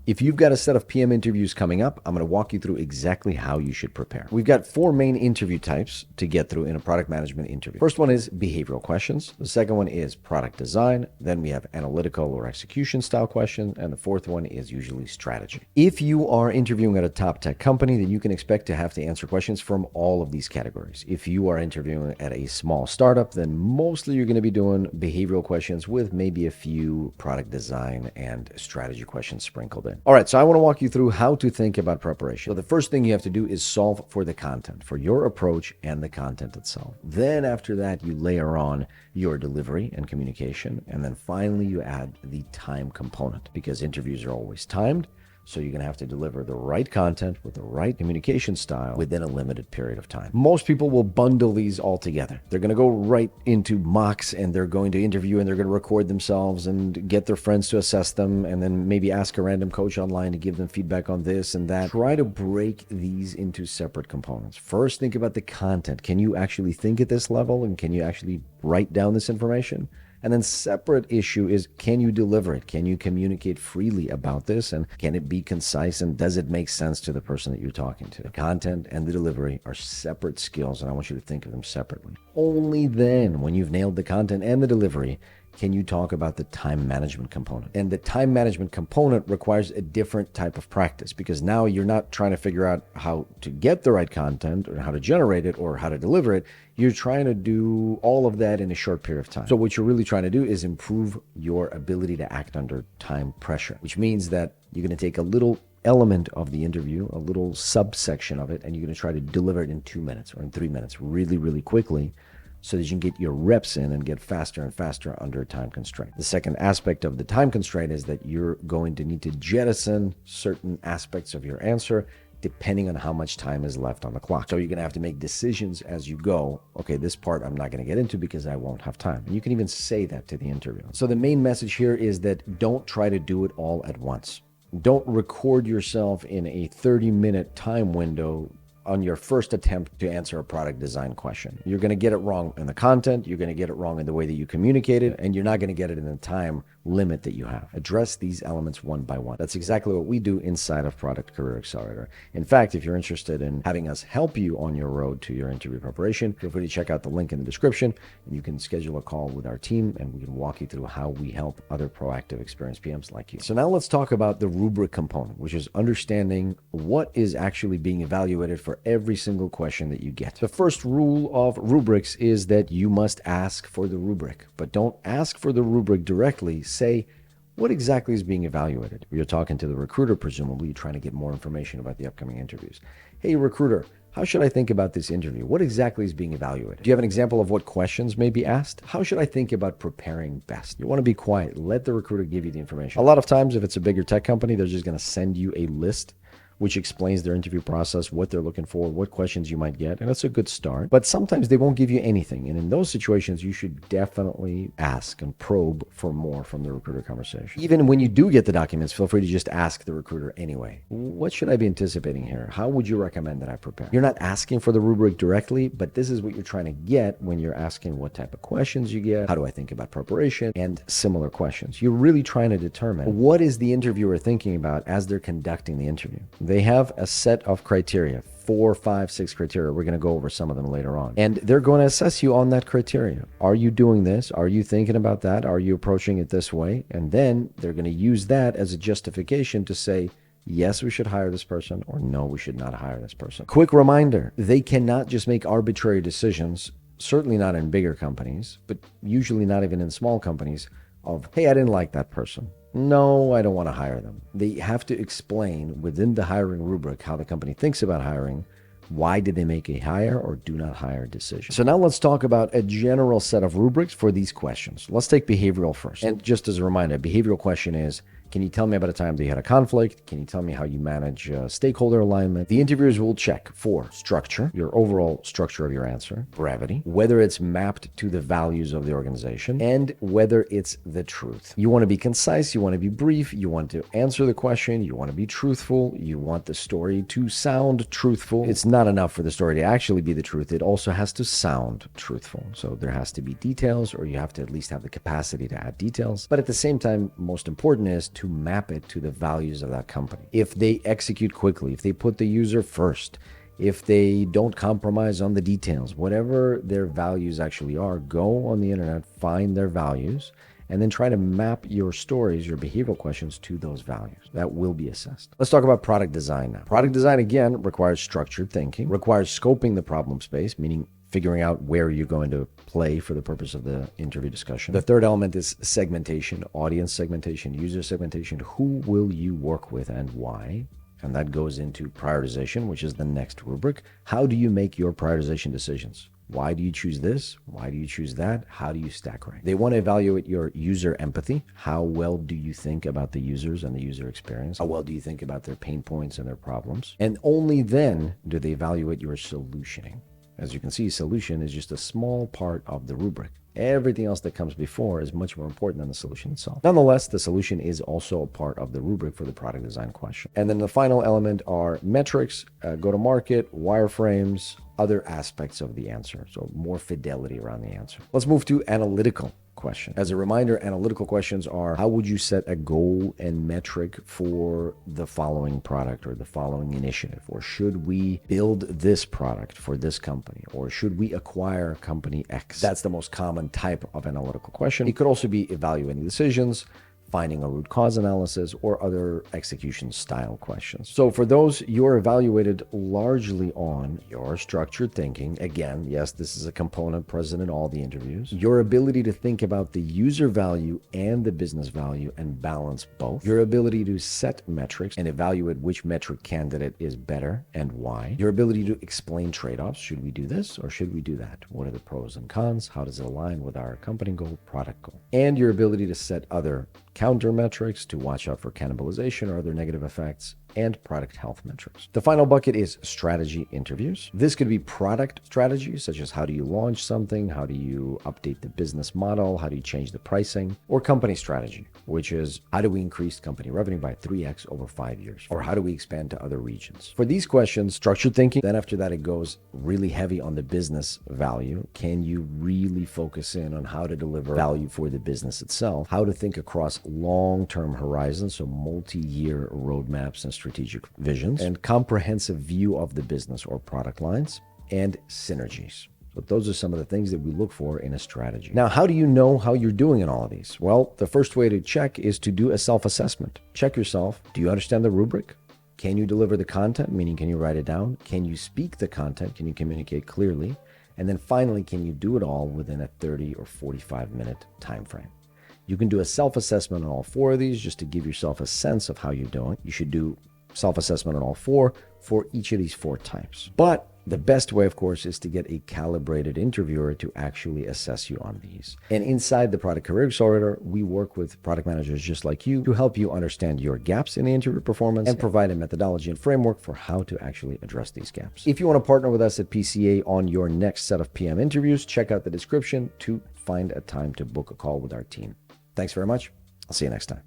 If you've got a set of PM interviews coming up, I'm going to walk you through exactly how you should prepare. We've got 4 main interview types to get through in a product management interview. First one is behavioral questions. The second one is product design. Then we have analytical or execution style questions. And the fourth one is usually strategy. If you are interviewing at a top tech company, then you can expect to have to answer questions from all of these categories. If you are interviewing at a small startup, then mostly you're going to be doing behavioral questions with maybe a few product design and strategy questions sprinkled in. All right, so I want to walk you through how to think about preparation. So the first thing you have to do is solve for the content, for your approach and the content itself. Then after that, you layer on your delivery and communication. And then finally, you add the time component, because interviews are always timed. So you're going to have to deliver the right content with the right communication style within a limited period of time. Most people will bundle these all together. They're going to go right into mocks, and they're going to interview, and they're going to record themselves and get their friends to assess them, and then maybe ask a random coach online to give them feedback on this and that. Try to break these into separate components. First, think about the content. Can you actually think at this level, and can you actually write down this information? And then separate issue is, can you deliver it? Can you communicate freely about this? And can it be concise? And does it make sense to the person that you're talking to? The content and the delivery are separate skills, and I want you to think of them separately. Only then, when you've nailed the content and the delivery, can you talk about the time management component. And the time management component requires a different type of practice, because now you're not trying to figure out how to get the right content or how to generate it or how to deliver it. You're trying to do all of that in a short period of time. So what you're really trying to do is improve your ability to act under time pressure, which means that you're going to take a little element of the interview, a little subsection of it, and you're going to try to deliver it in 2 minutes or in 3 minutes really, really quickly, so that you can get your reps in and get faster and faster under a time constraint. The second aspect of the time constraint is that you're going to need to jettison certain aspects of your answer depending on how much time is left on the clock. So you're going to have to make decisions as you go. Okay, this part I'm not going to get into because I won't have time. And you can even say that to the interviewer. So the main message here is that don't try to do it all at once. Don't record yourself in a 30-minute time window on your first attempt to answer a product design question. You're going to get it wrong in the content, you're going to get it wrong in the way that you communicate it, and you're not going to get it in the time limit that you have. Address these elements one by one. That's exactly what we do inside of Product Career Accelerator. In fact, if you're interested in having us help you on your road to your interview preparation, feel free to check out the link in the description, and you can schedule a call with our team, and we can walk you through how we help other proactive, experienced PMs like you. So now let's talk about the rubric component, which is understanding what is actually being evaluated for every single question that you get. The first rule of rubrics is that you must ask for the rubric, but don't ask for the rubric directly. Say, what exactly is being evaluated? You're talking to the recruiter, presumably you're trying to get more information about the upcoming interviews. Hey, recruiter, how should I think about this interview? What exactly is being evaluated? Do you have an example of what questions may be asked? How should I think about preparing best? You want to be quiet. Let the recruiter give you the information. A lot of times, if it's a bigger tech company, they're just going to send you a list which explains their interview process, what they're looking for, what questions you might get, and that's a good start. But sometimes they won't give you anything, and in those situations, you should definitely ask and probe for more from the recruiter conversation. Even when you do get the documents, feel free to just ask the recruiter anyway. What should I be anticipating here? How would you recommend that I prepare? You're not asking for the rubric directly, but this is what you're trying to get when you're asking what type of questions you get, how do I think about preparation, and similar questions. You're really trying to determine what is the interviewer thinking about as they're conducting the interview. They have a set of criteria, 4, 5, 6 criteria. We're going to go over some of them later on. And they're going to assess you on that criteria. Are you doing this? Are you thinking about that? Are you approaching it this way? And then they're going to use that as a justification to say, yes, we should hire this person, or no, we should not hire this person. Quick reminder, they cannot just make arbitrary decisions, certainly not in bigger companies, but usually not even in small companies, of, hey, I didn't like that person. No, I don't want to hire them. They have to explain within the hiring rubric how the company thinks about hiring. Why did they make a hire or do not hire decision? So now let's talk about a general set of rubrics for these questions. Let's take behavioral first. And just as a reminder, a behavioral question is, can you tell me about a time that you had a conflict? Can you tell me how you manage stakeholder alignment? The interviewers will check for structure, your overall structure of your answer, brevity, whether it's mapped to the values of the organization, and whether it's the truth. You want to be concise, you want to be brief, you want to answer the question, you want to be truthful, you want the story to sound truthful. It's not enough for the story to actually be the truth. It also has to sound truthful. So there has to be details, or you have to at least have the capacity to add details. But at the same time, most important is to to map it to the values of that company. If they execute quickly, if they put the user first, if they don't compromise on the details, whatever their values actually are, go on the internet, find their values, and then try to map your stories, your behavioral questions to those values. That will be assessed. Let's talk about product design now. Product design, again, requires structured thinking, requires scoping the problem space, meaning figuring out where you're going to play for the purpose of the interview discussion. The third element is segmentation, audience segmentation, user segmentation. Who will you work with and why? And that goes into prioritization, which is the next rubric. How do you make your prioritization decisions? Why do you choose this? Why do you choose that? How do you stack rank? They want to evaluate your user empathy. How well do you think about the users and the user experience? How well do you think about their pain points and their problems? And only then do they evaluate your solutioning. As you can see, solution is just a small part of the rubric. Everything else that comes before is much more important than the solution itself. Nonetheless, the solution is also a part of the rubric for the product design question. And then the final element are metrics, go-to-market, wireframes, other aspects of the answer. So more fidelity around the answer. Let's move to analytical question. As a reminder, analytical questions are: how would you set a goal and metric for the following product or the following initiative? Or should we build this product for this company? Or should we acquire company X? That's the most common type of analytical question. It could also be evaluating decisions, finding a root cause analysis, or other execution style questions. So for those, you're evaluated largely on your structured thinking. Again, yes, this is a component present in all the interviews. Your ability to think about the user value and the business value and balance both. Your ability to set metrics and evaluate which metric candidate is better and why. Your ability to explain trade-offs. Should we do this or should we do that? What are the pros and cons? How does it align with our company goal, product goal? And your ability to set other counter metrics to watch out for cannibalization or other negative effects, and product health metrics. The final bucket is strategy interviews. This could be product strategies, such as how do you launch something, how do you update the business model, how do you change the pricing, or company strategy, which is how do we increase company revenue by 3x over 5 years, or how do we expand to other regions. For these questions, structured thinking, then after that it goes really heavy on the business value. Can you really focus in on how to deliver value for the business itself, how to think across long-term horizons, so multi-year roadmaps and strategic visions, and comprehensive view of the business or product lines, and synergies. So those are some of the things that we look for in a strategy. Now, how do you know how you're doing in all of these? Well, the first way to check is to do a self-assessment. Check yourself. Do you understand the rubric? Can you deliver the content? Meaning, can you write it down? Can you speak the content? Can you communicate clearly? And then finally, can you do it all within a 30 or 45-minute time frame? You can do a self-assessment on all four of these just to give yourself a sense of how you're doing. You should do self-assessment on all four for each of these 4 types. But the best way, of course, is to get a calibrated interviewer to actually assess you on these. And inside the Product Career Accelerator, we work with product managers just like you to help you understand your gaps in the interview performance and provide a methodology and framework for how to actually address these gaps. If you want to partner with us at PCA on your next set of PM interviews, check out the description to find a time to book a call with our team. Thanks very much. I'll see you next time.